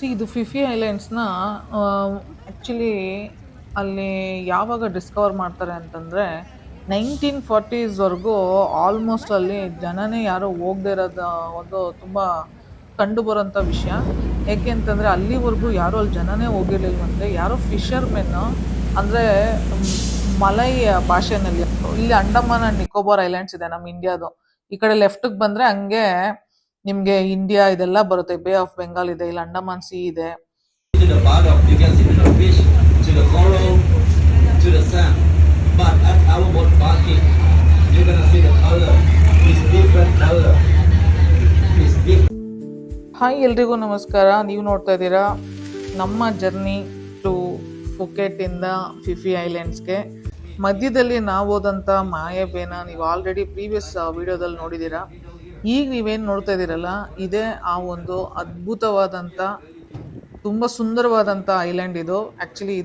ಇದು Fifi ಐಲ್ಯಾಂಡ್ಸ್‌ನ actually ಅಲ್ಲಿ ಯಾವಾಗ ಡಿಸ್ಕವರ್ ಮಾಡ್ತಾರೆ ಅಂತಂದರೆ 1940s ವರೆಗೂ ಆಲ್ಮೋಸ್ಟ್ ಅಲ್ಲಿ ಜನನೇ ಯಾರೂ ಹೋಗದೇ ಇರೋದು ಒಂದು ತುಂಬ ಕಂಡುಬರೋಂಥ ವಿಷಯ. ಏಕೆ ಅಂತಂದರೆ ಅಲ್ಲಿವರೆಗೂ ಯಾರೂ ಅಲ್ಲಿ ಜನನೇ ಹೋಗಿರ್ಲಿಲ್ವಂತೆ. ಯಾರೋ ಫಿಷರ್‌ಮೆನ್ನು ಅಂದರೆ ಮಲೈ ಭಾಷೆನಲ್ಲಿ ಇಲ್ಲಿ ಅಂಡಮಾನ್ ಆ್ಯಂಡ್ ನಿಕೋಬಾರ್ ಐಲ್ಯಾಂಡ್ಸ್ ಇದೆ ನಮ್ಮ ಇಂಡಿಯಾದು. ಈ ಕಡೆ ಲೆಫ್ಟಿಗೆ ಬಂದರೆ ಹಂಗೆ ನಿಮಗೆ ಇಂಡಿಯಾ ಇದೆಲ್ಲ ಬರುತ್ತೆ. ಬೇ ಆಫ್ ಬೆಂಗಾಲ್ ಇದೆ, ಇಲ್ಲಿ ಅಂಡಮಾನ್ ಸಿ ಇದೆ. To the bug of you can see to the fish, to the coral, to the sand. But as our boat barking, you're gonna see the color. It's different color. It's big. Hi ಎಲ್ರಿಗೂ ನಮಸ್ಕಾರ. ನೀವು ನೋಡ್ತಾ ಇದ್ದೀರಾ ನಮ್ಮ journey to ಫುಕೆಟಿಂದ Fifi ಐಲ್ಯಾಂಡ್ಸ್ಗೆ. ಮಧ್ಯದಲ್ಲಿ ನಾವು ಹೋದಂಥ ಮಾಯಾಬೇನ ನೀವು ಆಲ್ರೆಡಿ ಪ್ರೀವಿಯಸ್ ವಿಡಿಯೋದಲ್ಲಿ ನೋಡಿದ್ದೀರಾ. ಈಗ ನೀವೇನು ನೋಡ್ತಾ ಇದ್ದೀರಲ್ಲ, ಇದೇ ಆ ಒಂದು ಅದ್ಭುತವಾದಂಥ ತುಂಬ ಸುಂದರವಾದಂಥ ಐಲ್ಯಾಂಡ್ ಇದು. ಆ್ಯಕ್ಚುಲಿ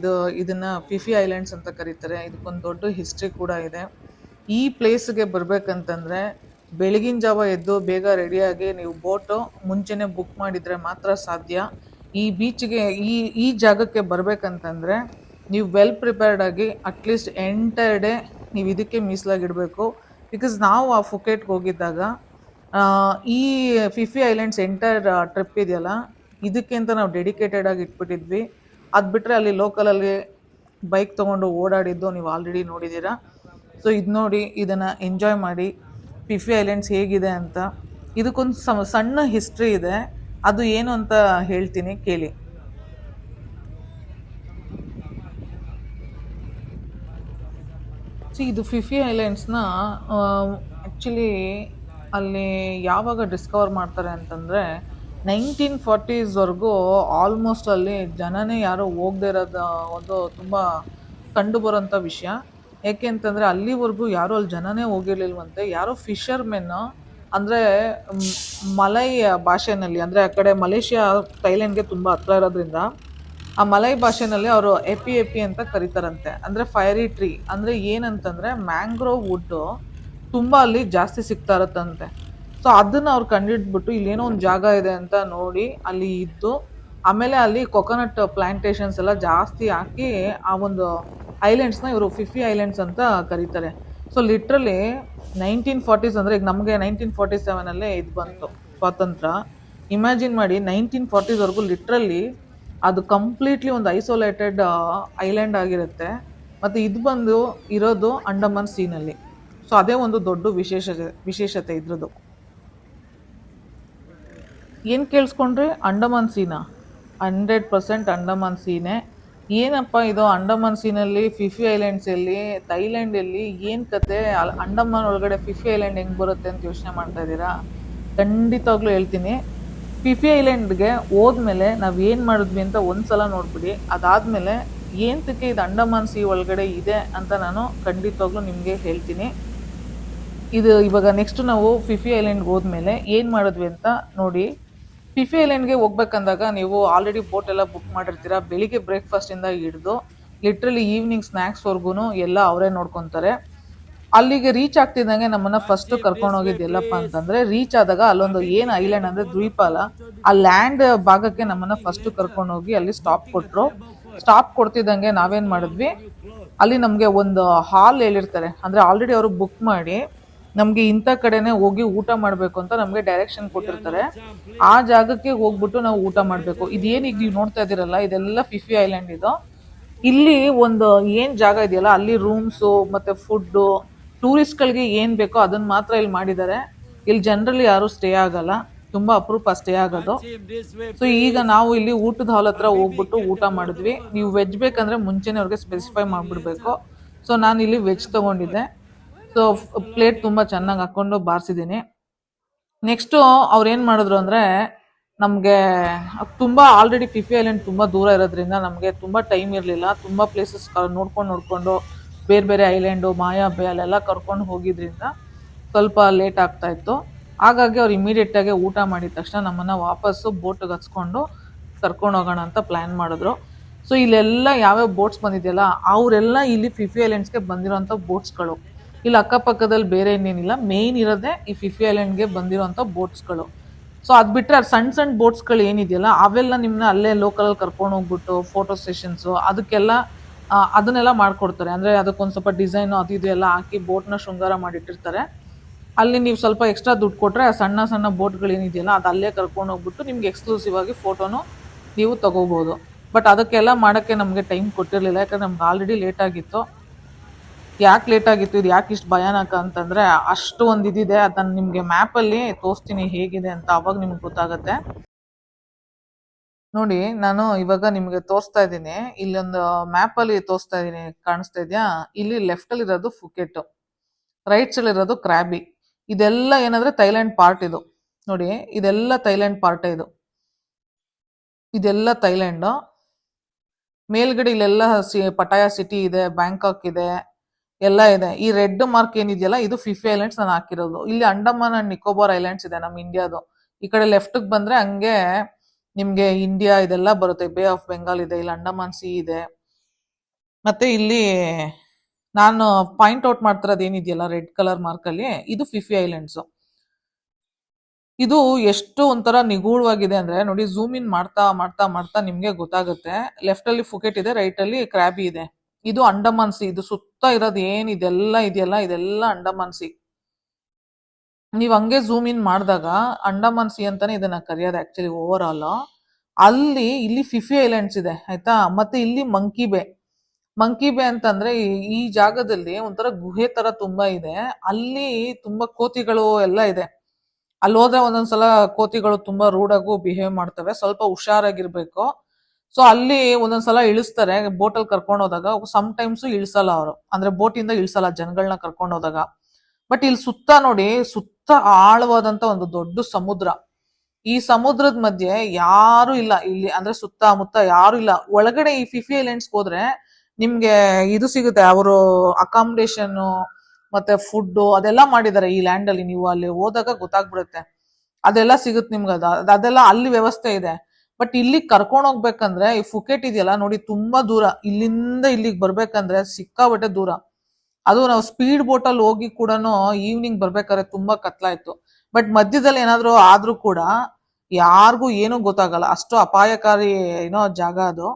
ಇದನ್ನು ಫಿಫಿ ಐಲ್ಯಾಂಡ್ಸ್ ಅಂತ ಕರೀತಾರೆ. ಇದಕ್ಕೊಂದು ದೊಡ್ಡ ಹಿಸ್ಟ್ರಿ ಕೂಡ ಇದೆ. ಈ ಪ್ಲೇಸ್ಗೆ ಬರಬೇಕಂತಂದರೆ ಬೆಳಗಿನ ಜಾವ ಎದ್ದು ಬೇಗ ರೆಡಿಯಾಗಿ ನೀವು ಬೋಟು ಮುಂಚೆನೇ ಬುಕ್ ಮಾಡಿದರೆ ಮಾತ್ರ ಸಾಧ್ಯ. ಈ ಬೀಚ್ಗೆ ಈ ಜಾಗಕ್ಕೆ ಬರಬೇಕಂತಂದರೆ ನೀವು ವೆಲ್ ಪ್ರಿಪೇರ್ಡ್ ಆಗಿ ಅಟ್ಲೀಸ್ಟ್ ಎಂಟರ್ ಡೇ ನೀವು ಇದಕ್ಕೆ ಮೀಸಲಾಗಿಡಬೇಕು. ಬಿಕಾಸ್ ನಾವು ಆ ಫುಕೆಟ್ಗೆ ಹೋಗಿದ್ದಾಗ ಈ ಫಿಫಿ ಐಲ್ಯಾಂಡ್ಸ್ ಎಂಟರ್ ಟ್ರಿಪ್ ಇದೆಯಲ್ಲ, ಇದಕ್ಕೆ ಅಂತ ನಾವು ಡೆಡಿಕೇಟೆಡ್ ಆಗಿ ಇಟ್ಬಿಟ್ಟಿದ್ವಿ. ಅದು ಬಿಟ್ಟರೆ ಅಲ್ಲಿ ಲೋಕಲಲ್ಲಿ ಬೈಕ್ ತೊಗೊಂಡು ಓಡಾಡಿದ್ದು ನೀವು ಆಲ್ರೆಡಿ ನೋಡಿದ್ದೀರಾ. ಸೊ ಇದು ನೋಡಿ, ಇದನ್ನು ಎಂಜಾಯ್ ಮಾಡಿ. ಫಿಫಿ ಐಲ್ಯಾಂಡ್ಸ್ ಹೇಗಿದೆ ಅಂತ ಇದಕ್ಕೊಂದು ಸಣ್ಣ ಹಿಸ್ಟ್ರಿ ಇದೆ. ಅದು ಏನು ಅಂತ ಹೇಳ್ತೀನಿ, ಕೇಳಿ. ಇದು ಫಿಫಿ ಐಲ್ಯಾಂಡ್ಸ್ನ ಆ್ಯಕ್ಚುಲಿ ಅಲ್ಲಿ ಯಾವಾಗ ಡಿಸ್ಕವರ್ ಮಾಡ್ತಾರೆ ಅಂತಂದರೆ 1940s ವರೆಗೂ ಆಲ್ಮೋಸ್ಟ್ ಅಲ್ಲಿ ಜನನೇ ಯಾರೂ ಹೋಗದೇ ಇರೋದು ಒಂದು ತುಂಬ ಕಂಡುಬರೋಂಥ ವಿಷಯ. ಏಕೆ ಅಂತಂದರೆ ಅಲ್ಲಿವರೆಗೂ ಯಾರೂ ಅಲ್ಲಿ ಜನನೇ ಹೋಗಿರ್ಲಿಲ್ವಂತೆ. ಯಾರೋ ಫಿಷರ್ಮೆನ್ನು ಅಂದರೆ ಮಲೈ ಭಾಷೆನಲ್ಲಿ, ಅಂದರೆ ಆ ಕಡೆ ಮಲೇಷ್ಯಾ ಥೈಲ್ಯಾಂಡ್ಗೆ ತುಂಬ ಹತ್ರ ಇರೋದ್ರಿಂದ ಆ ಮಲೈ ಭಾಷೆನಲ್ಲಿ ಅವರು ಎಪಿ ಅಂತ ಕರೀತಾರಂತೆ. ಅಂದರೆ ಫೈರಿ ಟ್ರೀ ಅಂದರೆ ಏನಂತಂದರೆ ಮ್ಯಾಂಗ್ರೋವ್ ವುಡ್ಡು ತುಂಬ ಅಲ್ಲಿ ಜಾಸ್ತಿ ಸಿಗ್ತಾ ಇರುತ್ತಂತೆ. ಸೊ ಅದನ್ನು ಅವ್ರು ಕಂಡಿಡ್ಬಿಟ್ಟು ಇಲ್ಲೇನೋ ಒಂದು ಜಾಗ ಇದೆ ಅಂತ ನೋಡಿ ಅಲ್ಲಿ ಇದ್ದು, ಆಮೇಲೆ ಅಲ್ಲಿ ಕೊಕೊನಟ್ ಪ್ಲಾಂಟೇಶನ್ಸ್ ಎಲ್ಲ ಜಾಸ್ತಿ ಹಾಕಿ ಆ ಒಂದು ಐಲ್ಯಾಂಡ್ಸ್ನ ಇವರು ಫಿಫಿ ಐಲ್ಯಾಂಡ್ಸ್ ಅಂತ ಕರೀತಾರೆ. ಸೊ ಲಿಟ್ರಲಿ 1940s ಅಂದರೆ ಈಗ ನಮಗೆ 1947 ಇದು ಬಂತು ಸ್ವಾತಂತ್ರ್ಯ. ಇಮ್ಯಾಜಿನ್ ಮಾಡಿ, 1940s ವರೆಗೂ ಲಿಟ್ರಲಿ ಅದು ಕಂಪ್ಲೀಟ್ಲಿ ಒಂದು ಐಸೋಲೇಟೆಡ್ ಐಲ್ಯಾಂಡ್ ಆಗಿರುತ್ತೆ. ಮತ್ತು ಇದು ಬಂದು ಇರೋದು ಅಂಡಮಾನ್ ಸೀನಲ್ಲಿ. ಸೊ ಅದೇ ಒಂದು ದೊಡ್ಡ ವಿಶೇಷತೆ ಇದ್ರದ್ದು. ಏನು ಕೇಳಿಸ್ಕೊಂಡ್ರೆ ಅಂಡಮಾನ್ ಸೀನಾ? 100% ಅಂಡಮಾನ್ ಸೀನೇ. ಏನಪ್ಪ ಇದು ಅಂಡಮಾನ್ ಸೀನಲ್ಲಿ ಫಿಫಿ ಐಲ್ಯಾಂಡ್ಸಲ್ಲಿ ಥೈಲ್ಯಾಂಡಲ್ಲಿ ಏನು ಕತೆ? ಅಂಡಮಾನ್ ಒಳಗಡೆ ಫಿಫಿ ಐಲ್ಯಾಂಡ್ ಹೆಂಗೆ ಬರುತ್ತೆ ಅಂತ ಯೋಚನೆ ಮಾಡ್ತಾ ಇದ್ದೀರಾ? ಖಂಡಿತವಾಗ್ಲೂ ಹೇಳ್ತೀನಿ. ಫಿಫಿ ಐಲ್ಯಾಂಡ್ಗೆ ಹೋದ್ಮೇಲೆ ನಾವು ಏನು ಮಾಡಿದ್ವಿ ಅಂತ ಒಂದು ಸಲ ನೋಡ್ಬಿಡಿ. ಅದಾದಮೇಲೆ ಏನಕ್ಕೆ ಇದು ಅಂಡಮಾನ್ ಸಿ ಒಳಗಡೆ ಇದೆ ಅಂತ ನಾನು ಖಂಡಿತವಾಗ್ಲೂ ನಿಮಗೆ ಹೇಳ್ತೀನಿ. ಇದು ಇವಾಗ ನೆಕ್ಸ್ಟ್ ನಾವು ಫಿಫಿ ಐಲ್ಯಾಂಡ್ಗೆ ಹೋದ್ಮೇಲೆ ಏನು ಮಾಡಿದ್ವಿ ಅಂತ ನೋಡಿ. ಫಿಫಿ ಐಲ್ಯಾಂಡ್ಗೆ ಹೋಗ್ಬೇಕಂದಾಗ ನೀವು ಆಲ್ರೆಡಿ ಬೋಟ್ ಎಲ್ಲ ಬುಕ್ ಮಾಡಿರ್ತೀರ. ಬೆಳಿಗ್ಗೆ ಬ್ರೇಕ್ಫಾಸ್ಟಿಂದ ಹಿಡಿದು ಲಿಟ್ರಲಿ ಈವ್ನಿಂಗ್ ಸ್ನ್ಯಾಕ್ಸ್ವರೆಗೂ ಎಲ್ಲ ಅವರೇ ನೋಡ್ಕೊತಾರೆ. ಅಲ್ಲಿಗೆ ರೀಚ್ ಆಗ್ತಿದ್ದಂಗೆ ನಮ್ಮನ್ನು ಫಸ್ಟು ಕರ್ಕೊಂಡು ಹೋಗಿದ್ದು ಎಲ್ಲಪ್ಪ ಅಂತಂದರೆ, ರೀಚ್ ಆದಾಗ ಅಲ್ಲೊಂದು ಏನು ಐಲ್ಯಾಂಡ್ ಅಂದರೆ ದ್ವೀಪ ಅಲ್ಲ, ಆ ಲ್ಯಾಂಡ್ ಭಾಗಕ್ಕೆ ನಮ್ಮನ್ನು ಫಸ್ಟು ಕರ್ಕೊಂಡು ಹೋಗಿ ಅಲ್ಲಿ ಸ್ಟಾಪ್ ಕೊಟ್ಟರು. ಸ್ಟಾಪ್ ಕೊಡ್ತಿದ್ದಂಗೆ ನಾವೇನು ಮಾಡಿದ್ವಿ, ಅಲ್ಲಿ ನಮಗೆ ಒಂದು ಹಾಲ್ ಹೇಳಿರ್ತಾರೆ. ಅಂದರೆ ಆಲ್ರೆಡಿ ಅವರು ಬುಕ್ ಮಾಡಿ ನಮಗೆ ಇಂಥ ಕಡೆನೇ ಹೋಗಿ ಊಟ ಮಾಡಬೇಕು ಅಂತ ನಮಗೆ ಡೈರೆಕ್ಷನ್ ಕೊಟ್ಟಿರ್ತಾರೆ. ಆ ಜಾಗಕ್ಕೆ ಹೋಗ್ಬಿಟ್ಟು ನಾವು ಊಟ ಮಾಡಬೇಕು. ಇದೇನೀಗ ನೀವು ನೋಡ್ತಾ ಇದ್ದೀರಲ್ಲ, ಇದೆಲ್ಲ ಫಿಫಿ ಐಲ್ಯಾಂಡ್ ಇದು. ಇಲ್ಲಿ ಒಂದು ಏನು ಜಾಗ ಇದೆಯಲ್ಲ, ಅಲ್ಲಿ ರೂಮ್ಸು ಮತ್ತು ಫುಡ್ಡು ಟೂರಿಸ್ಟ್ಗಳಿಗೆ ಏನು ಬೇಕೋ ಅದನ್ನು ಮಾತ್ರ ಇಲ್ಲಿ ಮಾಡಿದ್ದಾರೆ. ಇಲ್ಲಿ ಜನರಲಿ ಯಾರೂ ಸ್ಟೇ ಆಗಲ್ಲ, ತುಂಬ ಅಪರೂಪ ಸ್ಟೇ ಆಗೋದು. ಸೊ ಈಗ ನಾವು ಇಲ್ಲಿ ಊಟದ ಹಾಲ್ ಹತ್ರ ಹೋಗ್ಬಿಟ್ಟು ಊಟ ಮಾಡಿದ್ವಿ. ನೀವು ವೆಜ್ ಬೇಕಂದರೆ ಮುಂಚೆನೇ ಅವ್ರಿಗೆ ಸ್ಪೆಸಿಫೈ ಮಾಡಿಬಿಡ್ಬೇಕು. ಸೊ ನಾನು ಇಲ್ಲಿ ವೆಜ್ ತೊಗೊಂಡಿದ್ದೆ. ಸೊ ಪ್ಲೇಟ್ ತುಂಬ ಚೆನ್ನಾಗಿ ಹಾಕ್ಕೊಂಡು ಬಾರಿಸಿದ್ದೀನಿ. ನೆಕ್ಸ್ಟು ಅವ್ರು ಏನು ಮಾಡಿದ್ರು ಅಂದರೆ, ನಮಗೆ ತುಂಬ ಆಲ್ರೆಡಿ ಫಿಫಿ ಐಲ್ಯಾಂಡ್ ತುಂಬ ದೂರ ಇರೋದ್ರಿಂದ ನಮಗೆ ತುಂಬ ಟೈಮ್ ಇರಲಿಲ್ಲ. ತುಂಬ ಪ್ಲೇಸಸ್ ನೋಡ್ಕೊಂಡು ಬೇರೆ ಬೇರೆ ಐಲ್ಯಾಂಡು, ಮಾಯಾಬೆ ಅಲ್ಲೆಲ್ಲ ಕರ್ಕೊಂಡು ಹೋಗಿದ್ರಿಂದ ಸ್ವಲ್ಪ ಲೇಟ್ ಆಗ್ತಾಯಿತ್ತು. ಹಾಗಾಗಿ ಅವ್ರು ಇಮಿಡಿಯೇಟಾಗಿ ಊಟ ಮಾಡಿದ ತಕ್ಷಣ ನಮ್ಮನ್ನು ವಾಪಸ್ಸು ಬೋಟಿಗೆ ಹಚ್ಕೊಂಡು ಕರ್ಕೊಂಡು ಹೋಗೋಣ ಅಂತ ಪ್ಲ್ಯಾನ್ ಮಾಡಿದ್ರು. ಸೊ ಇಲ್ಲೆಲ್ಲ ಯಾವ್ಯಾವ ಬೋಟ್ಸ್ ಬಂದಿದೆಯಲ್ಲ, ಅವರೆಲ್ಲ ಇಲ್ಲಿ ಫಿಫಿ ಐಲ್ಯಾಂಡ್ಸ್ಗೆ ಬಂದಿರೋಂಥ ಬೋಟ್ಸ್ಗಳು. ಇಲ್ಲಿ ಅಕ್ಕಪಕ್ಕದಲ್ಲಿ ಬೇರೆ ಇನ್ನೇನಿಲ್ಲ, ಮೇಯ್ನ್ ಇರೋದೇ ಈ ಫಿಫಿ ಐಲ್ಯಾಂಡ್ಗೆ ಬಂದಿರೋಂಥ ಬೋಟ್ಸ್ಗಳು. ಸೊ ಅದು ಬಿಟ್ಟರೆ ಅದು ಸಣ್ಣ ಸಣ್ಣ ಬೋಟ್ಸ್ಗಳು ಏನಿದೆಯಲ್ಲ ಅವೆಲ್ಲ ನಿಮ್ಮನ್ನ ಅಲ್ಲೇ ಲೋಕಲಲ್ಲಿ ಕರ್ಕೊಂಡು ಹೋಗ್ಬಿಟ್ಟು ಫೋಟೋ ಸೆಷನ್ಸು ಅದಕ್ಕೆಲ್ಲ ಅದನ್ನೆಲ್ಲ ಮಾಡಿಕೊಡ್ತಾರೆ. ಅಂದರೆ ಅದಕ್ಕೊಂದು ಸ್ವಲ್ಪ ಡಿಸೈನು ಅದು ಇದು ಎಲ್ಲ ಹಾಕಿ ಬೋಟ್ನ ಶೃಂಗಾರ ಮಾಡಿಟ್ಟಿರ್ತಾರೆ. ಅಲ್ಲಿ ನೀವು ಸ್ವಲ್ಪ ಎಕ್ಸ್ಟ್ರಾ ದುಡ್ಡು ಕೊಟ್ಟರೆ ಆ ಸಣ್ಣ ಸಣ್ಣ ಬೋಟ್ಗಳೇನಿದೆಯಲ್ಲ ಅದು ಅಲ್ಲೇ ಕರ್ಕೊಂಡು ಹೋಗ್ಬಿಟ್ಟು ನಿಮ್ಗೆ ಎಕ್ಸ್ಕ್ಲೂಸಿವ್ ಆಗಿ ಫೋಟೋನು ನೀವು ತೊಗೋಬೋದು. ಬಟ್ ಅದಕ್ಕೆಲ್ಲ ಮಾಡೋಕ್ಕೆ ನಮಗೆ ಟೈಮ್ ಕೊಟ್ಟಿರಲಿಲ್ಲ, ಯಾಕಂದರೆ ನಮ್ಗೆ ಆಲ್ರೆಡಿ ಲೇಟಾಗಿತ್ತು. ಯಾಕೆ ಲೇಟಾಗಿತ್ತು, ಇದು ಯಾಕೆ ಇಷ್ಟು ಭಯಾನಕ ಅಂತಂದರೆ ಅಷ್ಟು ಒಂದು ಇದಿದೆ. ಅದನ್ನು ನಿಮಗೆ ಮ್ಯಾಪಲ್ಲಿ ತೋರಿಸ್ತೀನಿ ಹೇಗಿದೆ ಅಂತ, ಅವಾಗ ನಿಮ್ಗೆ ಗೊತ್ತಾಗುತ್ತೆ. ನೋಡಿ, ನಾನು ಇವಾಗ ನಿಮಗೆ ತೋರಿಸ್ತಾ ಇದ್ದೀನಿ, ಇಲ್ಲೊಂದು ಮ್ಯಾಪಲ್ಲಿ ತೋರಿಸ್ತಾ ಇದ್ದೀನಿ, ಕಾಣಿಸ್ತಾ ಇದೆಯಾ? ಇಲ್ಲಿ ಲೆಫ್ಟಲ್ಲಿ ಇರೋದು ಫುಕೆಟ್, ರೈಟ್ ಸೈಡ್ ಇರೋದು ಕ್ರ್ಯಾಬಿ. ಇದೆಲ್ಲ ಏನಂದ್ರೆ ಥೈಲ್ಯಾಂಡ್ ಪಾರ್ಟ್. ಇದು ನೋಡಿ, ಇದೆಲ್ಲ ಥೈಲ್ಯಾಂಡ್ ಪಾರ್ಟ್. ಇದೆಲ್ಲ ಥೈಲ್ಯಾಂಡ್. ಮೇಲ್ಗಡೆ ಇಲ್ಲೆಲ್ಲ ಪಟಾಯ ಸಿಟಿ ಇದೆ, ಬ್ಯಾಂಕಾಕ್ ಇದೆ, ಎಲ್ಲ ಇದೆ. ಈ ರೆಡ್ ಮಾರ್ಕ್ ಏನಿದೆಯಲ್ಲ ಇದು ಫಿಫಿ ಐಲ್ಯಾಂಡ್ಸ್ ನಾನು ಹಾಕಿರೋದು. ಇಲ್ಲಿ ಅಂಡಮಾನ್ ಅಂಡ್ ನಿಕೋಬಾರ್ ಐಲ್ಯಾಂಡ್ಸ್ ಇದೆ ನಮ್ಮ ಇಂಡಿಯಾದು. ಈ ಕಡೆ ಲೆಫ್ಟ್ಗೆ ಬಂದ್ರೆ ಹಂಗೆ ನಿಮ್ಗೆ ಇಂಡಿಯಾ ಇದೆಲ್ಲ ಬರುತ್ತೆ. ಬೇ ಆಫ್ ಬೆಂಗಾಲ್ ಇದೆ, ಇಲ್ಲಿ ಅಂಡಮಾನ್ ಸಿ ಇದೆ. ಮತ್ತೆ ಇಲ್ಲಿ ನಾನು ಪಾಯಿಂಟ್ ಔಟ್ ಮಾಡ್ತಿರೋದು ಏನಿದೆಯಲ್ಲ ರೆಡ್ ಕಲರ್ ಮಾರ್ಕಲ್ಲಿ, ಇದು ಫಿಫಿ ಐಲ್ಯಾಂಡ್ಸ್. ಇದು ಎಷ್ಟು ಒಂಥರ ನಿಗೂಢವಾಗಿದೆ ಅಂದ್ರೆ ನೋಡಿ, ಝೂಮ್ ಇನ್ ಮಾಡ್ತಾ ಮಾಡ್ತಾ ಮಾಡ್ತಾ ನಿಮ್ಗೆ ಗೊತ್ತಾಗುತ್ತೆ. ಲೆಫ್ಟ್ ಅಲ್ಲಿ ಫುಕೆಟ್ ಇದೆ, ರೈಟ್ ಅಲ್ಲಿ ಕ್ರಾಬಿ ಇದೆ. ಇದು ಅಂಡಮಾನ್ ಸಿ. ಇದು ಸುತ್ತ ಇರೋದು ಏನ್ ಇದೆಲ್ಲ ಇದೆಯಲ್ಲ ಇದೆಲ್ಲ ಅಂಡಮಾನ್ ಸಿ. ನೀವ್ ಹಂಗೆ ಝೂಮ್ ಇನ್ ಮಾಡಿದಾಗ ಅಂಡಮಾನ್ ಸಿ ಅಂತಾನೆ ಇದನ್ನ ಕರೆಯೋದು ಆಕ್ಚುಲಿ ಓವರ್ ಆಲ್. ಅಲ್ಲಿ ಇಲ್ಲಿ ಫಿಫಿ ಐಲ್ಯಾಂಡ್ಸ್ ಇದೆ ಆಯ್ತಾ. ಮತ್ತೆ ಇಲ್ಲಿ ಮಂಕಿ ಬೇ. ಮಂಕಿ ಬೇ ಅಂತಂದ್ರೆ ಈ ಜಾಗದಲ್ಲಿ ಒಂಥರ ಗುಹೆ ತರ ತುಂಬಾ ಇದೆ. ಅಲ್ಲಿ ತುಂಬಾ ಕೋತಿಗಳು ಎಲ್ಲ ಇದೆ. ಅಲ್ಲಿ ಹೋದ್ರೆ ಒಂದೊಂದ್ಸಲ ಕೋತಿಗಳು ತುಂಬಾ ರೂಡಾಗೂ ಬಿಹೇವ್ ಮಾಡ್ತವೆ, ಸ್ವಲ್ಪ ಹುಷಾರಾಗಿರ್ಬೇಕು. ಸೊ ಅಲ್ಲಿ ಒಂದೊಂದ್ಸಲ ಇಳಿಸ್ತಾರೆ ಬೋಟಲ್ಲಿ ಕರ್ಕೊಂಡು ಹೋದಾಗ. ಸಮ್ ಟೈಮ್ಸ್ ಇಳಿಸಲ್ಲ ಅವರು, ಅಂದ್ರೆ ಬೋಟಿಂದ ಇಳಿಸಲ್ಲ ಜನಗಳನ್ನ ಕರ್ಕೊಂಡು ಹೋದಾಗ. ಬಟ್ ಇಲ್ಲಿ ಸುತ್ತ ನೋಡಿ, ಸುತ್ತ ಆಳವಾದಂತ ಒಂದು ದೊಡ್ಡ ಸಮುದ್ರ. ಈ ಸಮುದ್ರದ ಮಧ್ಯೆ ಯಾರು ಇಲ್ಲ ಇಲ್ಲಿ, ಅಂದ್ರೆ ಸುತ್ತಮುತ್ತ ಯಾರು ಇಲ್ಲ. ಒಳಗಡೆ ಈ ಫಿಫಿ ಐಲ್ಯಾಂಡ್ಸ್ ಹೋದ್ರೆ ನಿಮ್ಗೆ ಇದು ಸಿಗುತ್ತೆ, ಅವರು ಅಕಾಮಿಡೇಷನ್ ಮತ್ತೆ ಫುಡ್ ಅದೆಲ್ಲ ಮಾಡಿದ್ದಾರೆ ಈ ಲ್ಯಾಂಡ್ ಅಲ್ಲಿ. ನೀವು ಅಲ್ಲಿ ಹೋದಾಗ ಗೊತ್ತಾಗ್ಬಿಡುತ್ತೆ, ಅದೆಲ್ಲ ಸಿಗುತ್ತೆ ನಿಮ್ಗೆ. ಅದೆಲ್ಲ ಅಲ್ಲಿ ವ್ಯವಸ್ಥೆ ಇದೆ. ಬಟ್ ಇಲ್ಲಿ ಕರ್ಕೊಂಡು ಹೋಗ್ಬೇಕಂದ್ರೆ ಈ ಫುಕೆಟ್ ಇದೆಯಲ್ಲ ನೋಡಿ, ತುಂಬಾ ದೂರ. ಇಲ್ಲಿಂದ ಇಲ್ಲಿಗೆ ಬರ್ಬೇಕಂದ್ರೆ ಸಿಕ್ಕಾಬಟ್ಟೆ ದೂರ. ಅದು ನಾವು ಸ್ಪೀಡ್ ಬೋಟ್ ಅಲ್ಲಿ ಹೋಗಿ ಕೂಡ ಈವ್ನಿಂಗ್ ಬರ್ಬೇಕಾದ್ರೆ ತುಂಬಾ ಕತ್ಲಾಯ್ತು. ಬಟ್ ಮಧ್ಯದಲ್ಲಿ ಏನಾದ್ರು ಆದ್ರೂ ಕೂಡ ಯಾರಿಗೂ ಏನೂ ಗೊತ್ತಾಗಲ್ಲ, ಅಷ್ಟು ಅಪಾಯಕಾರಿ ಜಾಗ ಅದು.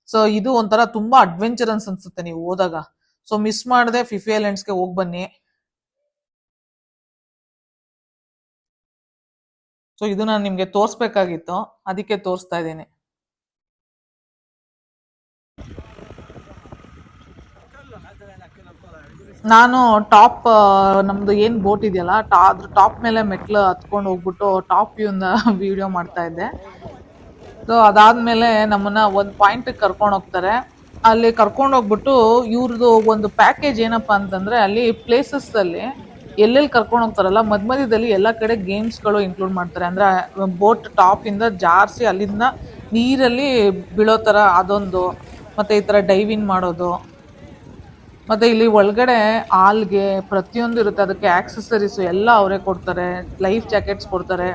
ಸೊ ಇದು ಒಂಥರ ತುಂಬಾ ಅಡ್ವೆಂಚರಸ್ ಅನ್ಸುತ್ತೆ ನೀವು ಹೋದಾಗ. ಸೊ ಮಿಸ್ ಮಾಡದೆ ಫಿಫಿ ಐಲ್ಯಾಂಡ್ಸ್ಗೆ ಹೋಗಿ ಬನ್ನಿ. ಸೊ ಇದು ನಾನು ನಿಮ್ಗೆ ತೋರ್ಸ್ಬೇಕಾಗಿತ್ತು, ಅದಕ್ಕೆ ತೋರಿಸ್ತಾ ಇದ್ದೀನಿ. ನಾನು ಟಾಪ್ ನಮ್ದು ಏನ್ ಬೋಟ್ ಇದೆಯಲ್ಲ ಅದ್ರ ಟಾಪ್ ಮೇಲೆ ಮೆಟ್ಲು ಹತ್ಕೊಂಡು ಹೋಗ್ಬಿಟ್ಟು ಟಾಪ್ ವ್ಯೂನ ವಿಡಿಯೋ ಮಾಡ್ತಾ ಇದ್ದೆ. ಸೊ ಅದಾದ್ಮೇಲೆ ನಮ್ಮನ್ನ ಒಂದು ಪಾಯಿಂಟ್ ಕರ್ಕೊಂಡು ಹೋಗ್ತಾರೆ. ಅಲ್ಲಿ ಕರ್ಕೊಂಡು ಹೋಗ್ಬಿಟ್ಟು ಇವ್ರದ್ದು ಒಂದು ಪ್ಯಾಕೇಜ್ ಏನಪ್ಪಾ ಅಂತಂದ್ರೆ, ಅಲ್ಲಿ ಪ್ಲೇಸಸ್ ಅಲ್ಲಿ ಎಲ್ಲೆಲ್ಲಿ ಕರ್ಕೊಂಡು ಹೋಗ್ತಾರಲ್ಲ ಮಧ್ಯದಲ್ಲಿ ಎಲ್ಲ ಕಡೆ ಗೇಮ್ಸ್ಗಳು ಇನ್ಕ್ಲೂಡ್ ಮಾಡ್ತಾರೆ. ಅಂದ್ರೆ ಬೋಟ್ ಟಾಪ್ ಇಂದ ಜಾರ್ಸಿ ಅಲ್ಲಿಂದ ನೀರಲ್ಲಿ ಬೀಳೋ ತರ ಅದೊಂದು, ಮತ್ತೆ ಈ ತರ ಡೈವಿಂಗ್ ಮಾಡೋದು, ಮತ್ತೆ ಇಲ್ಲಿ ಒಳಗಡೆ ಆಲ್ಗೆ ಪ್ರತಿಯೊಂದು ಇರುತ್ತೆ. ಅದಕ್ಕೆ ಆಕ್ಸೆಸರೀಸ್ ಎಲ್ಲ ಅವರೇ ಕೊಡ್ತಾರೆ, ಲೈಫ್ ಜಾಕೆಟ್ಸ್ ಕೊಡ್ತಾರೆ.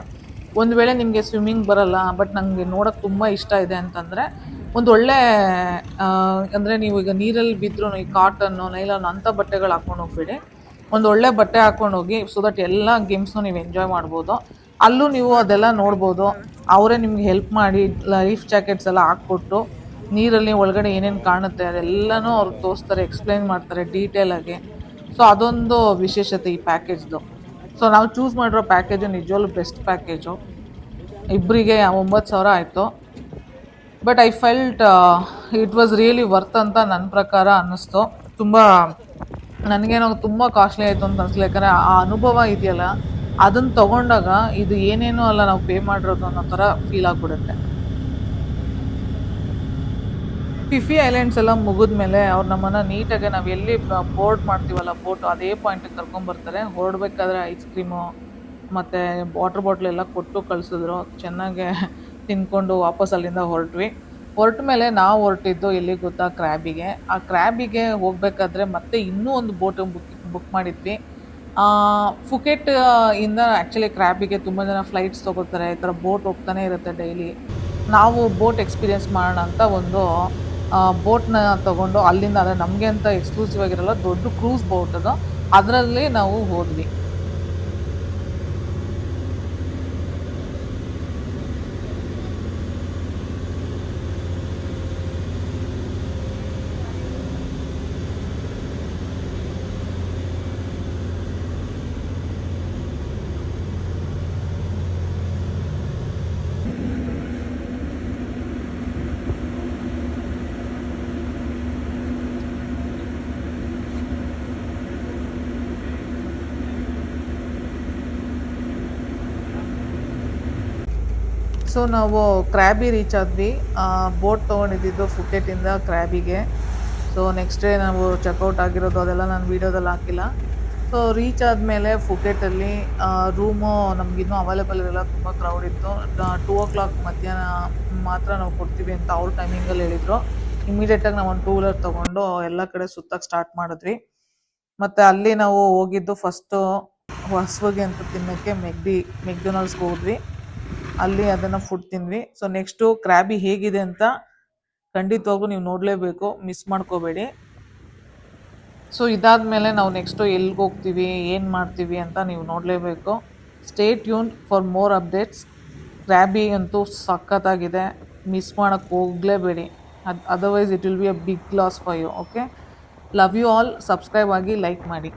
ಒಂದು ವೇಳೆ ನಿಮಗೆ ಸ್ವಿಮ್ಮಿಂಗ್ ಬರಲ್ಲ ಬಟ್ ನಂಗೆ ನೋಡೋಕೆ ತುಂಬ ಇಷ್ಟ ಇದೆ ಅಂತಂದರೆ ಒಂದು ಒಳ್ಳೆ ಅಂದರೆ ನೀವು ಈಗ ನೀರಲ್ಲಿ ಬಿದ್ದರೂ ಈ ಕಾಟನ್ನು ನೈಲಾನ್ ಅಂಥ ಬಟ್ಟೆಗಳು ಹಾಕ್ಕೊಂಡು ಹೋಗ್ಬೇಡಿ. ಒಂದು ಒಳ್ಳೆ ಬಟ್ಟೆ ಹಾಕ್ಕೊಂಡು ಹೋಗಿ, ಸೊ ದಟ್ ಎಲ್ಲ ಗೇಮ್ಸ್ನು ನೀವು ಎಂಜಾಯ್ ಮಾಡ್ಬೋದು. ಅಲ್ಲೂ ನೀವು ಅದೆಲ್ಲ ನೋಡ್ಬೋದು. ಅವರೇ ನಿಮ್ಗೆ ಹೆಲ್ಪ್ ಮಾಡಿ ಲೈಫ್ ಜಾಕೆಟ್ಸ್ ಎಲ್ಲ ಹಾಕ್ಕೊಟ್ಟು ನೀರಲ್ಲಿ ಒಳಗಡೆ ಏನೇನು ಕಾಣುತ್ತೆ ಅದೆಲ್ಲನೂ ಅವ್ರಿಗೆ ತೋರಿಸ್ತಾರೆ, ಎಕ್ಸ್ಪ್ಲೈನ್ ಮಾಡ್ತಾರೆ ಡೀಟೇಲ್ ಆಗಿ. ಸೊ ಅದೊಂದು ವಿಶೇಷತೆ ಈ ಪ್ಯಾಕೇಜ್ದು. ಸೊ ನಾವು ಚೂಸ್ ಮಾಡಿರೋ ಪ್ಯಾಕೇಜು ನಿಜವಾಗ್ಲೂ ಬೆಸ್ಟ್ ಪ್ಯಾಕೇಜು. ಇಬ್ಬರಿಗೆ 9,000 ಆಯಿತು. But I felt it was really worth ಅಂತ ನನ್ನ ಪ್ರಕಾರ ಅನ್ನಿಸ್ತು. ತುಂಬ ನನಗೇನೋ ತುಂಬ ಕಾಸ್ಟ್ಲಿ ಆಯಿತು ಅಂತ ಅನಿಸ್ಲಿ, ಯಾಕಂದರೆ ಆ ಅನುಭವ ಇದೆಯಲ್ಲ ಅದನ್ನು ತೊಗೊಂಡಾಗ ಇದು ಏನೇನೂ ಅಲ್ಲ ನಾವು ಪೇ ಮಾಡಿರೋದು ಅನ್ನೋ ಥರ ಫೀಲ್ ಆಗಿಬಿಡುತ್ತೆ. ಫಿಫಿ ಐಲ್ಯಾಂಡ್ಸ್ ಎಲ್ಲ ಮುಗಿದ್ಮೇಲೆ ಅವ್ರು ನಮ್ಮನ್ನು ನೀಟಾಗಿ ನಾವು ಎಲ್ಲಿ ಬೋರ್ಡ್ ಮಾಡ್ತೀವಲ್ಲ ಬೋಟು, ಅದೇ ಪಾಯಿಂಟಿಗೆ ಕರ್ಕೊಂಬರ್ತಾರೆ. ಹೊರಡ್ಬೇಕಾದ್ರೆ ಐಸ್ ಕ್ರೀಮು ಮತ್ತು ವಾಟರ್ ಬಾಟ್ಲೆಲ್ಲ ಕೊಟ್ಟು ಕಳಿಸಿದ್ರು. ಚೆನ್ನಾಗೆ ತಿನ್ಕೊಂಡು ವಾಪಸ್ ಅಲ್ಲಿಂದ ಹೊರಟ್ವಿ. ಹೊರಟ ಮೇಲೆ ನಾವು ಹೊರಟಿದ್ದು ಎಲ್ಲಿಗೆ ಗೊತ್ತಾ, ಕ್ರ್ಯಾಬಿಗೆ. ಆ ಕ್ರ್ಯಾಬಿಗೆ ಹೋಗಬೇಕಾದ್ರೆ ಮತ್ತೆ ಇನ್ನೂ ಒಂದು ಬೋಟು ಬುಕ್ ಮಾಡಿದ್ವಿ. ಫುಕೆಟ್ ಇಂದ ಆ್ಯಕ್ಚುಲಿ ಕ್ರ್ಯಾಬಿಗೆ ತುಂಬ ಜನ ಫ್ಲೈಟ್ಸ್ ತೊಗೋತಾರೆ, ಈ ಥರ ಬೋಟ್ ಹೋಗ್ತಾನೆ ಇರುತ್ತೆ ಡೈಲಿ. ನಾವು ಬೋಟ್ ಎಕ್ಸ್ಪೀರಿಯೆನ್ಸ್ ಮಾಡೋಣ ಅಂತ ಒಂದು ಬೋಟ್ನ ತೊಗೊಂಡು ಅಲ್ಲಿಂದ, ಅಂದರೆ ನಮಗೆ ಅಂತ ಎಕ್ಸ್ಕ್ಲೂಸಿವ್ ಆಗಿರಲ್ಲ, ದೊಡ್ಡ ಕ್ರೂಸ್ ಬೋಟ್ ಅದು, ಅದರಲ್ಲಿ ನಾವು ಹೋದ್ವಿ. ಸೊ ನಾವು ಕ್ರ್ಯಾಬಿ ರೀಚ್ ಆದ್ವಿ. ಬೋಟ್ ತೊಗೊಂಡಿದ್ದು ಫುಕೆಟಿಂದ ಕ್ರ್ಯಾಬಿಗೆ. ಸೊ ನೆಕ್ಸ್ಟ್ ಡೇ ನಾವು ಚೆಕ್ಔಟ್ ಆಗಿರೋದು ಅದೆಲ್ಲ ನಾನು ವೀಡಿಯೋದಲ್ಲಿ ಹಾಕಿಲ್ಲ. ಸೊ ರೀಚ್ ಆದಮೇಲೆ ಫುಕೆಟಲ್ಲಿ ರೂಮು ನಮಗಿನ್ನೂ ಅವೈಲೇಬಲ್ ಇರಲ್ಲ, ತುಂಬ ಕ್ರೌಡ್ ಇತ್ತು. 2 o'clock ಮಧ್ಯಾಹ್ನ ಮಾತ್ರ ನಾವು ಕೊಡ್ತೀವಿ ಅಂತ ಅವ್ರ ಟೈಮಿಂಗಲ್ಲಿ ಹೇಳಿದರು. ಇಮಿಡಿಯೇಟಾಗಿ ನಾವು ಒಂದು 2 ವೀಲರ್ ತೊಗೊಂಡು ಎಲ್ಲ ಕಡೆ ಸುತ್ತಕ್ಕೆ ಸ್ಟಾರ್ಟ್ ಮಾಡಿದ್ವಿ. ಮತ್ತು ಅಲ್ಲಿ ನಾವು ಹೋಗಿದ್ದು ಫಸ್ಟು ಹಸುವಿಗೆ ಅಂತ ತಿನ್ನೋಕ್ಕೆ ಮೆಕ್ಡೊನಾಲ್ಡ್ಸ್ಗೆ ಹೋದ್ವಿ. ಅಲ್ಲಿ ಅದನ್ನು ಫುಡ್ ತಿಂದ್ವಿ. ಸೊ ನೆಕ್ಸ್ಟು ಕ್ರ್ಯಾಬಿ ಹೇಗಿದೆ ಅಂತ ಖಂಡಿತವಾಗೂ ನೀವು ನೋಡಲೇಬೇಕು, ಮಿಸ್ ಮಾಡ್ಕೋಬೇಡಿ. ಸೊ ಇದಾದಮೇಲೆ ನಾವು ನೆಕ್ಸ್ಟು ಎಲ್ಲಿಗೆ ಹೋಗ್ತೀವಿ, ಏನು ಮಾಡ್ತೀವಿ ಅಂತ ನೀವು ನೋಡಲೇಬೇಕು. Stay tune for more updates. ಕ್ರ್ಯಾಬಿ ಅಂತೂ ಸಖತ್ತಾಗಿದೆ, ಮಿಸ್ ಮಾಡೋಕ್ಕೆ ಹೋಗಲೇಬೇಡಿ. Otherwise it will be a big loss for you. Okay, love you all. Subscribe ಆಗಿ, ಲೈಕ್ ಮಾಡಿ.